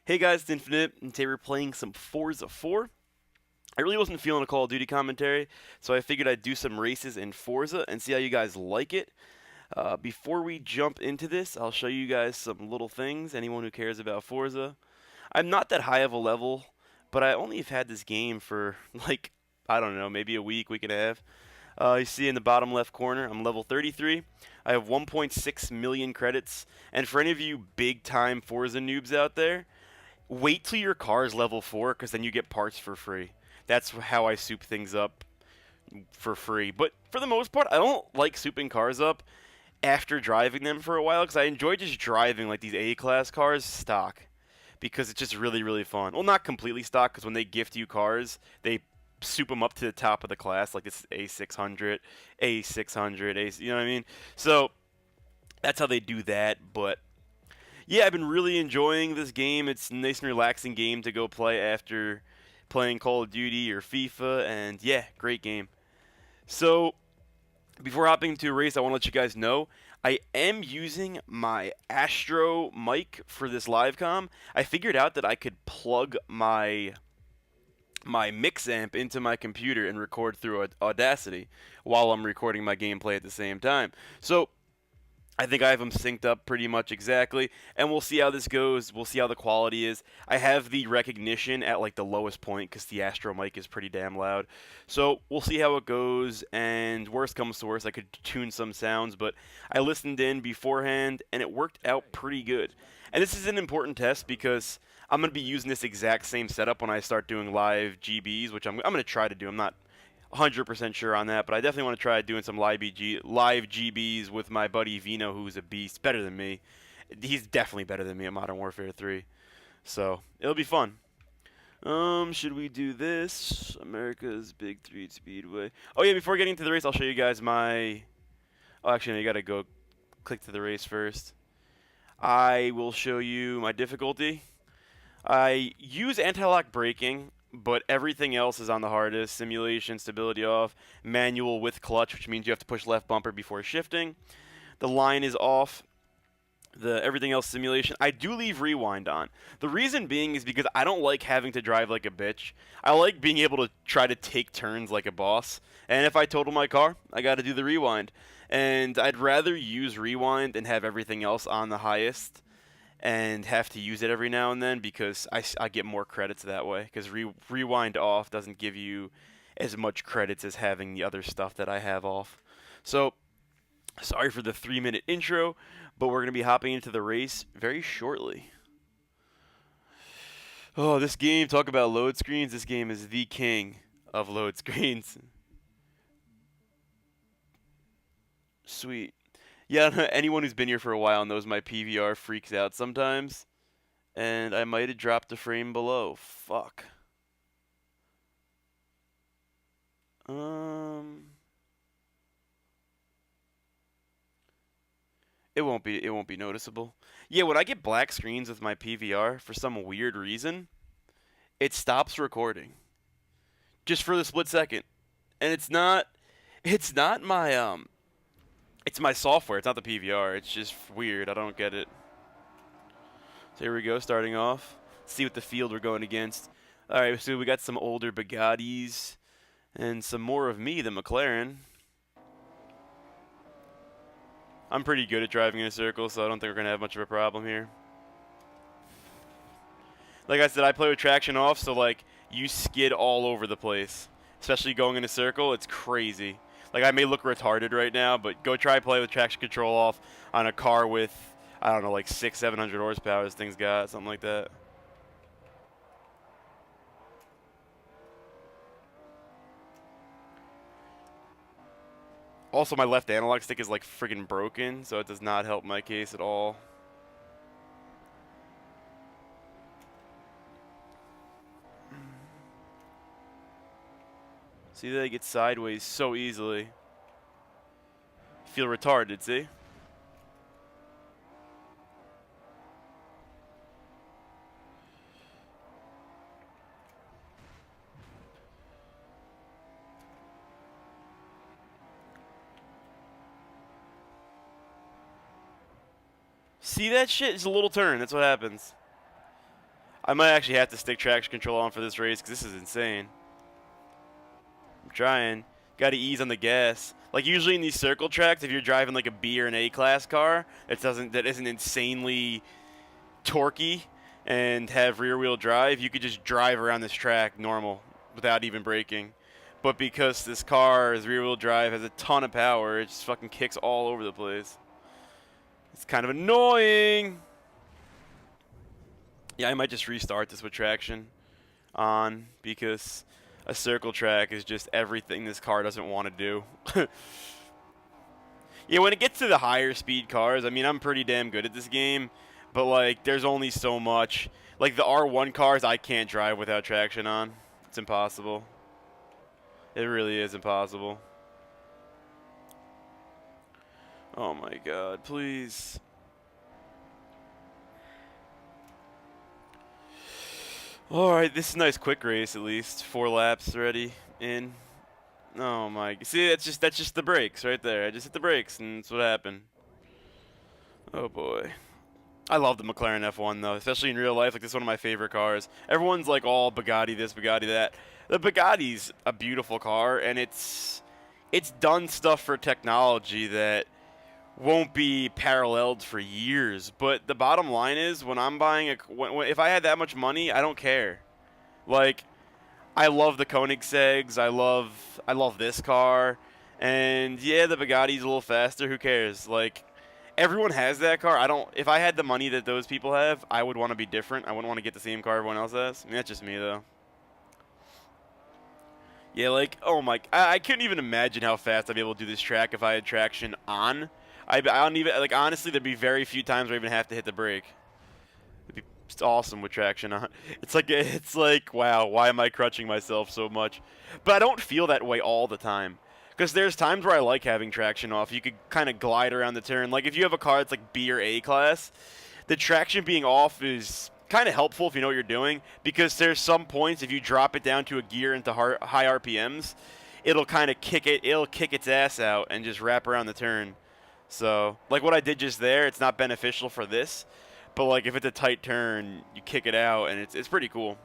Hey guys, it's Infinite, and today we're playing some Forza 4. I really wasn't feeling a Call of Duty commentary, so I figured I'd do some races in Forza and see how you guys like it. Before we jump into this, I'll show you guys some little things, anyone who cares about Forza. I'm not that high of a level, but I only have had this game for, like, I don't know, maybe a week, week and a half. You see in the bottom left corner, I'm level 33. I have 1.6 million credits, and for any of you big-time Forza noobs out there, wait till your car's level 4, because then you get parts for free. That's how I soup things up for free. But for the most part, I don't like souping cars up after driving them for a while, because I enjoy just driving like these A-class cars stock, because it's just really, really fun. Well, not completely stock, because when they gift you cars, they soup them up to the top of the class, like this A600, A600, you know what I mean? So that's how they do that, but yeah, I've been really enjoying this game. It's a nice and relaxing game to go play after playing Call of Duty or FIFA, and yeah, great game. So, before hopping into a race, I want to let you guys know I am using my Astro mic for this live com. I figured out that I could plug my mix amp into my computer and record through Audacity while I'm recording my gameplay at the same time. So, I think I have them synced up pretty much exactly, and we'll see how this goes. We'll see how the quality is. I have the recognition at like the lowest point because the Astro mic is pretty damn loud. So we'll see how it goes, and worst comes to worst, I could tune some sounds, but I listened in beforehand, and it worked out pretty good. And this is an important test because I'm going to be using this exact same setup when I start doing live GBs, which I'm going to try to do. I'm not 100% sure on that, but I definitely want to try doing some live GBs with my buddy Vino, who's a beast, better than me. He's definitely better than me at Modern Warfare 3. So, it'll be fun. Should we do this? America's Big 3 Speedway. Oh yeah, before getting to the race, I'll show you guys my... Oh, actually, no, you gotta go click to the race first. I will show you my difficulty. I use anti-lock braking, but everything else is on the hardest. Simulation, stability off, manual with clutch, which means you have to push left bumper before shifting. The line is off. Everything else simulation. I do leave rewind on. The reason being is because I don't like having to drive like a bitch. I like being able to try to take turns like a boss. And if I total my car, I got to do the rewind. And I'd rather use rewind and have everything else on the highest and have to use it every now and then because I get more credits that way. Because rewind off doesn't give you as much credits as having the other stuff that I have off. So, sorry for the 3-minute intro, but we're going to be hopping into the race very shortly. Oh, this game, talk about load screens. This game is the king of load screens. Sweet. Yeah, anyone who's been here for a while knows my PVR freaks out sometimes. And I might have dropped a frame below. Fuck. It won't be noticeable. Yeah, when I get black screens with my PVR for some weird reason, it stops recording. Just for the split second. And it's not my it's my software, it's not the PVR. It's just weird. I don't get it. So here we go, starting off. Let's see what the field we're going against. Alright, so we got some older Bugattis and some more of me, the Mclaren. I'm pretty good at driving in a circle, so I don't think we're going to have much of a problem here. Like I said, I play with traction off, so like you skid all over the place. Especially going in a circle, it's crazy. Like I may look retarded right now, but go try play with traction control off on a car with, I don't know, like 600-700 horsepower this thing's got, something like that. Also, my left analog stick is like friggin' broken, so it does not help my case at all. See, they get sideways so easily. Feel retarded, see? See that shit? It's a little turn. That's what happens. I might actually have to stick traction control on for this race because this is insane. I'm trying. Got to ease on the gas. Like usually in these circle tracks, if you're driving like a B or an A class car that isn't insanely torquey and have rear wheel drive, you could just drive around this track normal without even braking. But because this car is rear wheel drive, has a ton of power, it just fucking kicks all over the place. It's kind of annoying. Yeah, I might just restart this with traction on because a circle track is just everything this car doesn't want to do. Yeah, when it gets to the higher speed cars, I mean, I'm pretty damn good at this game, but like there's only so much. Like the R1 cars I can't drive without traction on. It's impossible. It really is impossible. Oh my god, please. Alright, this is a nice quick race at least. 4 laps already in. Oh my, see that's just the brakes right there. I just hit the brakes and that's what happened. Oh boy. I love the McLaren F1 though, especially in real life. Like this is one of my favorite cars. Everyone's like all Bugatti this, Bugatti that. The Bugatti's a beautiful car and it's done stuff for technology that won't be paralleled for years. But the bottom line is, when I'm buying if I had that much money, I don't care. Like, I love the Koenigsegg's. I love this car, and yeah, the Bugatti's a little faster. Who cares? Like, everyone has that car. If I had the money that those people have, I would want to be different. I wouldn't want to get the same car everyone else has. I mean, that's just me though. Yeah, like, oh my, I couldn't even imagine how fast I'd be able to do this track if I had traction on. I don't even, like, honestly, there'd be very few times where I even have to hit the brake. It'd be just awesome with traction on. It's like, wow, why am I crutching myself so much? But I don't feel that way all the time. Because there's times where I like having traction off. You could kind of glide around the turn. Like, if you have a car that's like B or A class, the traction being off is kind of helpful if you know what you're doing. Because there's some points, if you drop it down to a gear into high RPMs, it'll kind of kick its ass out and just wrap around the turn. So, like what I did just there, it's not beneficial for this. But, like, if it's a tight turn, you kick it out, and it's pretty cool.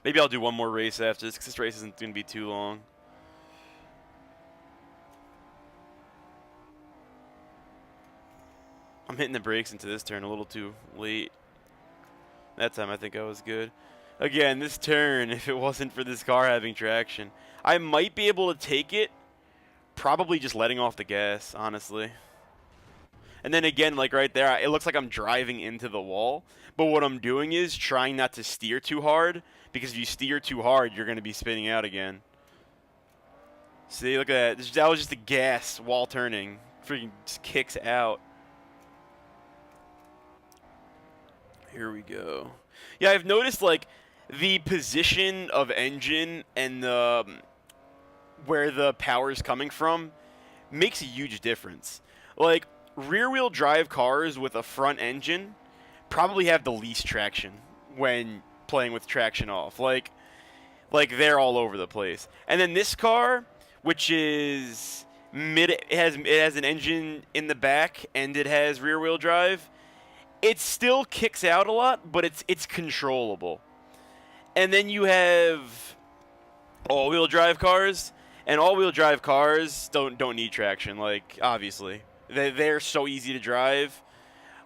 Maybe I'll do one more race after this, because this race isn't going to be too long. I'm hitting the brakes into this turn a little too late. That time I think I was good. Again, this turn, if it wasn't for this car having traction, I might be able to take it. Probably just letting off the gas, honestly. And then again, like right there, it looks like I'm driving into the wall. But what I'm doing is trying not to steer too hard, because if you steer too hard, you're going to be spinning out again. See, look at that. That was just the gas while turning. Freaking just kicks out. Here we go. Yeah, I've noticed, like, the position of engine and the where the power is coming from makes a huge difference. Like, rear-wheel drive cars with a front engine probably have the least traction when playing with traction off. Like they're all over the place. And then this car, which is it has an engine in the back and it has rear-wheel drive. It still kicks out a lot, but it's controllable. And then you have all-wheel drive cars. And all-wheel drive cars don't need traction, like, obviously. They're so easy to drive.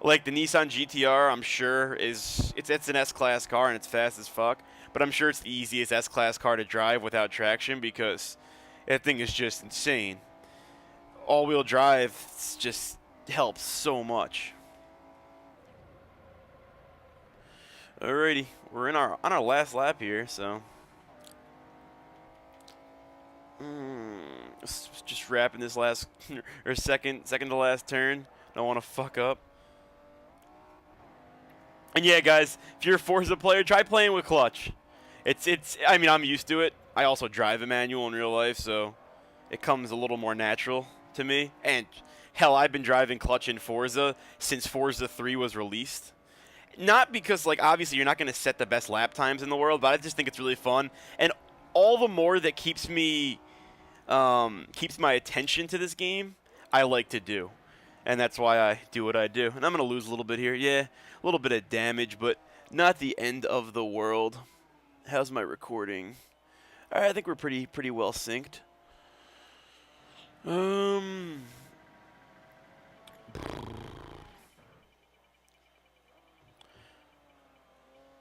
Like, the Nissan GTR, I'm sure, it's an S-Class car, and it's fast as fuck. But I'm sure it's the easiest S-Class car to drive without traction, because that thing is just insane. All-wheel drive just helps so much. Alrighty, we're on our last lap here, so... Just wrapping this last or second to last turn. Don't want to fuck up. And yeah, guys, if you're a Forza player, try playing with clutch. I mean, I'm used to it. I also drive a manual in real life, so it comes a little more natural to me. And hell, I've been driving clutch in Forza since Forza 3 was released. Not because, like, obviously you're not going to set the best lap times in the world, but I just think it's really fun. And all the more that keeps my attention to this game, I like to do. And that's why I do what I do. And I'm going to lose a little bit here. Yeah, a little bit of damage, but Not the end of the world. How's my recording? All right, I think we're pretty well synced. Um.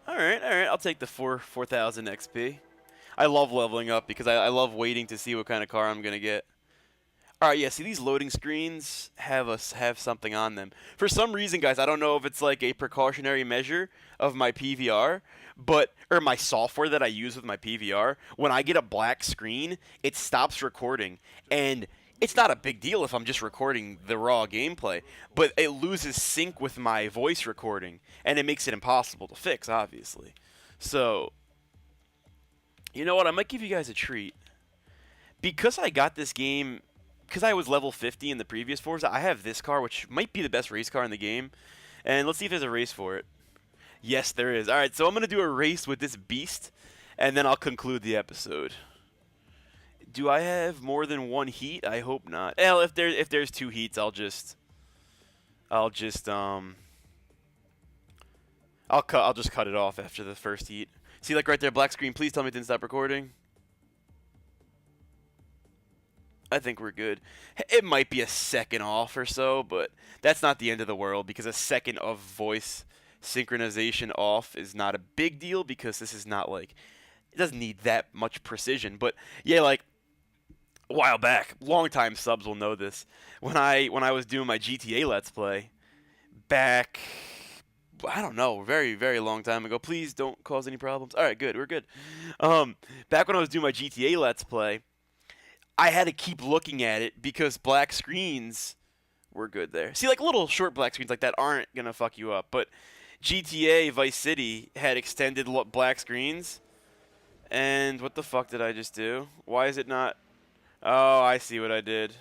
All right, all right. I'll take the 4,000 XP. I love leveling up because I love waiting to see what kind of car I'm gonna get. All right, yeah. See, these loading screens have something on them. For some reason, guys, I don't know if it's like a precautionary measure of my PVR, or my software that I use with my PVR. When I get a black screen, it stops recording, and it's not a big deal if I'm just recording the raw gameplay, but it loses sync with my voice recording, and it makes it impossible to fix, obviously. So, you know what? I might give you guys a treat because I got this game because I was level 50 in the previous Forza. I have this car, which might be the best race car in the game, and let's see if there's a race for it. Yes, there is. All right, so I'm gonna do a race with this beast, and then I'll conclude the episode. Do I have more than one heat? I hope not. Well, if there's two heats, I'll just cut it off after the first heat. See, like right there, black screen. Please tell me it didn't stop recording. I think we're good. It might be a second off or so, but that's not the end of the world because a second of voice synchronization off is not a big deal because this is not like it doesn't need that much precision. But yeah, like a while back, longtime subs will know this. When I was doing my GTA Let's Play back, I don't know, very long time ago. Please don't cause any problems. All right, good, we're good. Back when I was doing my GTA Let's Play, I had to keep looking at it because black screens were good there. See, like little short black screens like that aren't gonna fuck you up, but GTA Vice City had extended black screens. And what the fuck did I just do? Why is it not? Oh, I see what I did.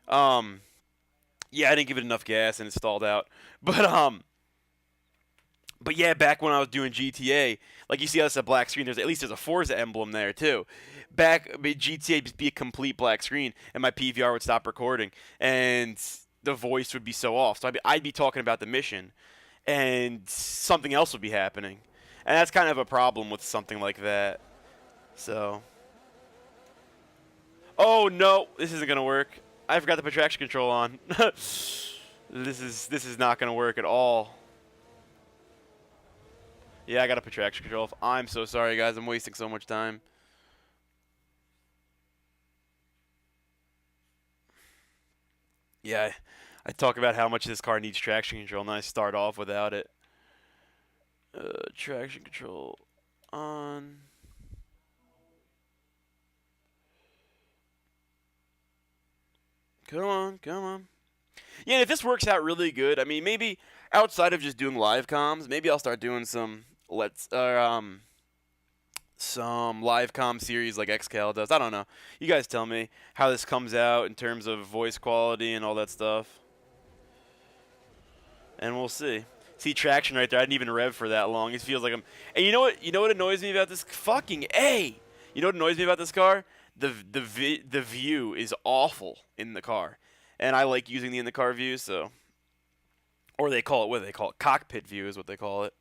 Yeah, I didn't give it enough gas and it stalled out. But yeah, back when I was doing GTA, like you see us a black screen, at least there's a Forza emblem there too. Back GTA just be a complete black screen, and my PVR would stop recording, and the voice would be so off. So I'd be talking about the mission, and something else would be happening, and that's kind of a problem with something like that. So, oh no, this isn't gonna work. I forgot to put traction control on. This is not gonna work at all. Yeah, I gotta put traction control off. I'm so sorry, guys. I'm wasting so much time. Yeah, I talk about how much this car needs traction control, and then I start off without it. Traction control on. Come on, come on. Yeah, if this works out really good, I mean, maybe outside of just doing live comms, maybe I'll start doing some some live comm series like XCal does. I don't know. You guys tell me how this comes out in terms of voice quality and all that stuff. And we'll see. See traction right there. I didn't even rev for that long. It feels like I'm. And you know what? You know what annoys me about this fucking A? You know what annoys me about this car? The view is awful in the car, and I like using the in the car view. So, or they call it what do they call it? Cockpit view is what they call it.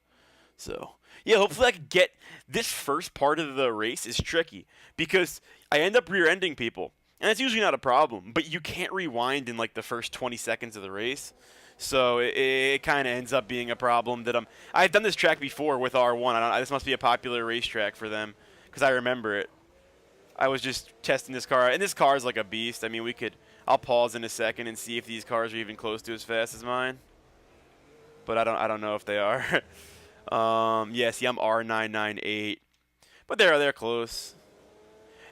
So yeah, hopefully I can get this first part of the race is tricky because I end up rear-ending people, and it's usually not a problem. But you can't rewind in like the first 20 seconds of the race. So it kind of ends up being a problem that I've done this track before with R1. This must be a popular racetrack for them because I remember it. I was just testing this car, and this car is like a beast. I mean, I'll pause in a second and see if these cars are even close to as fast as mine. But I don't know if they are. Yeah, see, I'm R998, but they're close.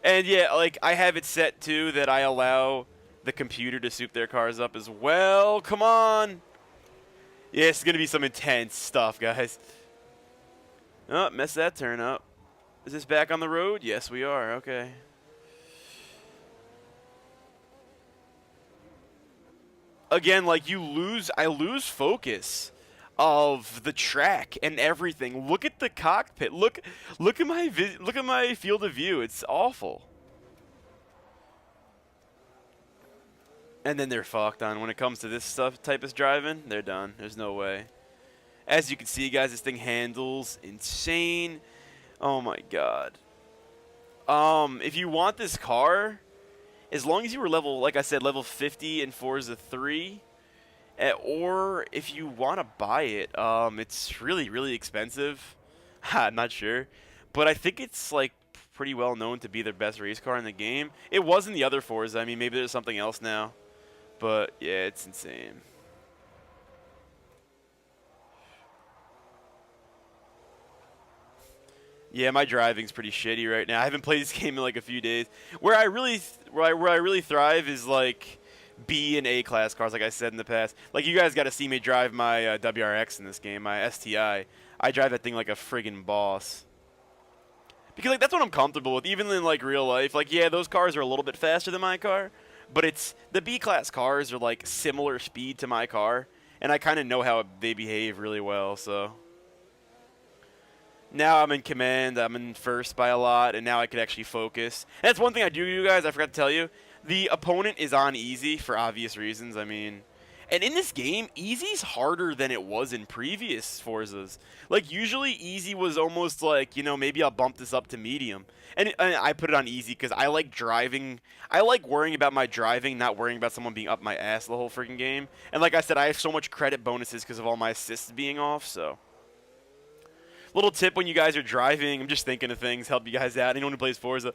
And yeah, like I have it set too that I allow the computer to soup their cars up as well. Come on. Yeah, it's going to be some intense stuff, guys. Oh, messed that turn up. Is this back on the road? Yes, we are. Okay. Again, like I lose focus of the track and everything. Look at the cockpit. Look at my field of view. It's awful. And then they're fucked on when it comes to this type of driving. They're done. There's no way. As you can see, guys, this thing handles insane. Oh my god. If you want this car, as long as you were level, like I said, level 50 in Forza 3, or if you want to buy it, it's really, really expensive. I'm not sure, but I think it's like pretty well known to be their best race car in the game. It was in the other Forza. I mean, maybe there's something else now, but yeah, it's insane. Yeah, my driving's pretty shitty right now. I haven't played this game in like a few days. Where I really thrive is like B and A class cars, like I said in the past. Like you guys got to see me drive my WRX in this game, my STI. I drive that thing like a friggin' boss. Because like that's what I'm comfortable with, even in like real life. Like yeah, those cars are a little bit faster than my car, but it's the B class cars are like similar speed to my car, and I kind of know how they behave really well. So. Now I'm in command, I'm in first by a lot, and now I can actually focus. And that's one thing I do, you guys, I forgot to tell you. The opponent is on easy for obvious reasons, I mean. And in this game, easy's harder than it was in previous Forzas. Like, usually easy was almost like, you know, maybe I'll bump this up to medium. And I put it on easy because I like driving. I like worrying about my driving, not worrying about someone being up my ass the whole freaking game. And like I said, I have so much credit bonuses because of all my assists being off, so. Little tip when you guys are driving, I'm just thinking of things, help you guys out, anyone who plays Forza.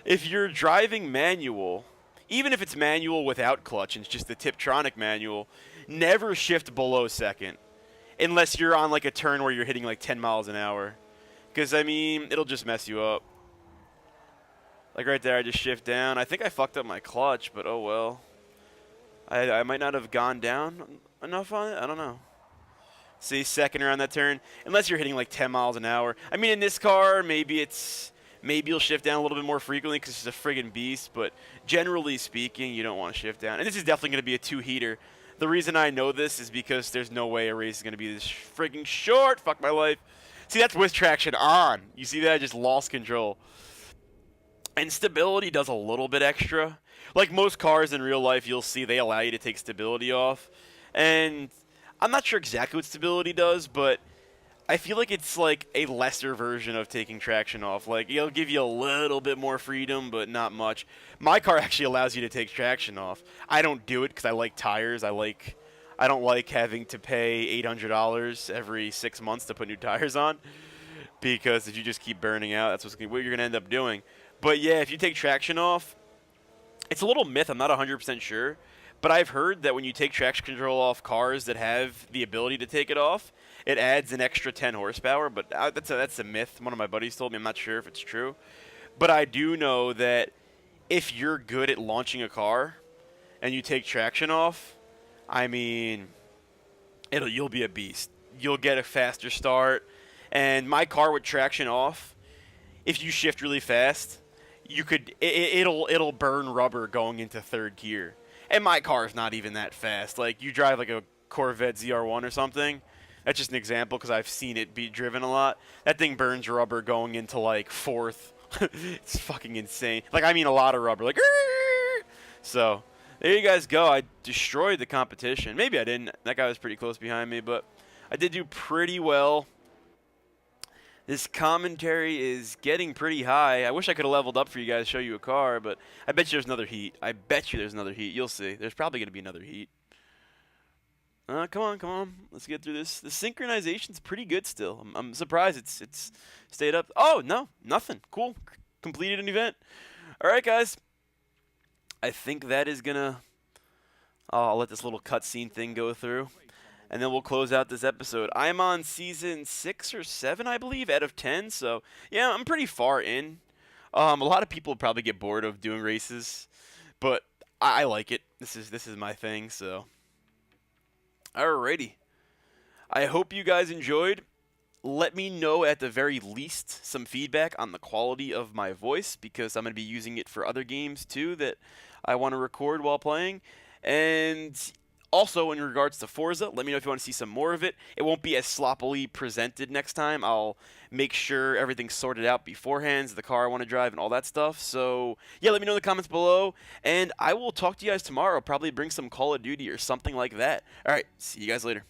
If you're driving manual, even if it's manual without clutch and it's just the Tiptronic manual, never shift below second. Unless you're on like a turn where you're hitting like 10 miles an hour. Because, I mean, it'll just mess you up. Like right there, I just shift down. I think I fucked up my clutch, but oh well. I might not have gone down enough on it, I don't know. See, second around that turn, unless you're hitting like 10 miles an hour. I mean, in this car, maybe you'll shift down a little bit more frequently because it's a friggin' beast, but generally speaking, you don't want to shift down. And this is definitely going to be a two-heater. The reason I know this is because there's no way a race is going to be this friggin' short. Fuck my life. See, that's with traction on. You see that? I just lost control. And stability does a little bit extra. Like most cars in real life, you'll see they allow you to take stability off. And I'm not sure exactly what stability does, but I feel like it's like a lesser version of taking traction off. Like, it'll give you a little bit more freedom, but not much. My car actually allows you to take traction off. I don't do it because I like tires. I don't like having to pay $800 every 6 months to put new tires on, because if you just keep burning out, that's what you're going to end up doing. But yeah, if you take traction off, it's a little myth. I'm not 100% sure. But I've heard that when you take traction control off cars that have the ability to take it off, it adds an extra 10 horsepower. But that's a myth. One of my buddies told me. I'm not sure if it's true. But I do know that if you're good at launching a car and you take traction off, I mean, you'll be a beast. You'll get a faster start. And my car with traction off, if you shift really fast, it'll burn rubber going into third gear. And my car is not even that fast. Like, you drive like a Corvette ZR1 or something. That's just an example because I've seen it be driven a lot. That thing burns rubber going into like fourth. It's fucking insane. Like, I mean a lot of rubber. Like, Arr! So there you guys go. I destroyed the competition. Maybe I didn't. That guy was pretty close behind me, but I did do pretty well. This commentary is getting pretty high. I wish I could have leveled up for you guys to show you a car, but I bet you there's another heat. I bet you there's another heat. You'll see. There's probably going to be another heat. Come on. Let's get through this. The synchronization's pretty good still. I'm surprised it's stayed up. Oh, no. Nothing. Cool. Completed an event. All right, guys. I think that is going to... I'll let this little cutscene thing go through. And then we'll close out this episode. I'm on season 6 or 7, I believe, out of 10. So, yeah, I'm pretty far in. A lot of people probably get bored of doing races, but I like it. This is my thing, so. Alrighty. I hope you guys enjoyed. Let me know at the very least some feedback on the quality of my voice, because I'm going to be using it for other games too that I want to record while playing. And also, in regards to Forza, let me know if you want to see some more of it. It won't be as sloppily presented next time. I'll make sure everything's sorted out beforehand, the car I want to drive and all that stuff. So, yeah, let me know in the comments below, and I will talk to you guys tomorrow. Probably bring some Call of Duty or something like that. All right, see you guys later.